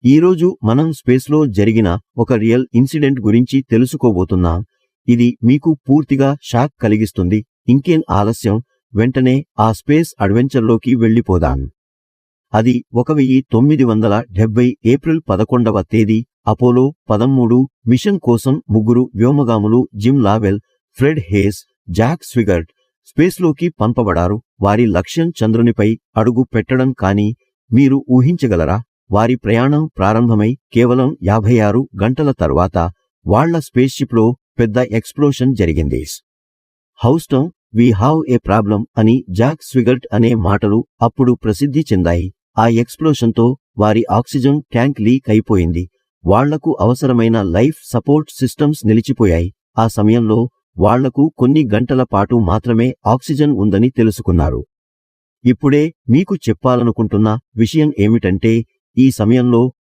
ఈరోజు మనం స్పేస్లో జరిగిన ఒక రియల్ ఇన్సిడెంట్ గురించి తెలుసుకోబోతున్నాం. ఇది మీకు పూర్తిగా షాక్ కలిగిస్తుంది. ఇంకేం ఆలస్యం, వెంటనే ఆ స్పేస్ అడ్వెంచర్లోకి వెళ్ళిపోదాం. అది 1970 ఏప్రిల్ 11వ తేదీ అపోలో 13 మిషన్ కోసం ముగ్గురు వ్యోమగాములు జిమ్ లావెల్, ఫ్రెడ్ హేస్, జాక్ స్విగర్ట్ స్పేస్లోకి పంపబడారు. వారి లక్ష్యం చంద్రునిపై అడుగు పెట్టడం. కానీ మీరు ఊహించగలరా? వారి ప్రయాణం ప్రారంభమై కేవలం 56 గంటల తర్వాత వాళ్ల స్పేస్షిప్లో పెద్ద ఎక్స్ప్లోషన్ జరిగింది. Houston, we have a problem అని జాక్ స్విగర్ట్ అనే మాటలు అప్పుడు ప్రసిద్ధి చెందాయి. ఆ ఎక్స్ప్లోషన్తో వారి ఆక్సిజన్ ట్యాంక్ లీక్ అయిపోయింది. వాళ్లకు అవసరమైన లైఫ్ సపోర్ట్ సిస్టమ్స్ నిలిచిపోయాయి. ఆ సమయంలో వాళ్లకు కొన్ని గంటల పాటు మాత్రమే ఆక్సిజన్ ఉందని తెలుసుకున్నారు. ఇప్పుడే మీకు చెప్పాలనుకుంటున్న విషయం ఏమిటంటే, ఈ సమయంలో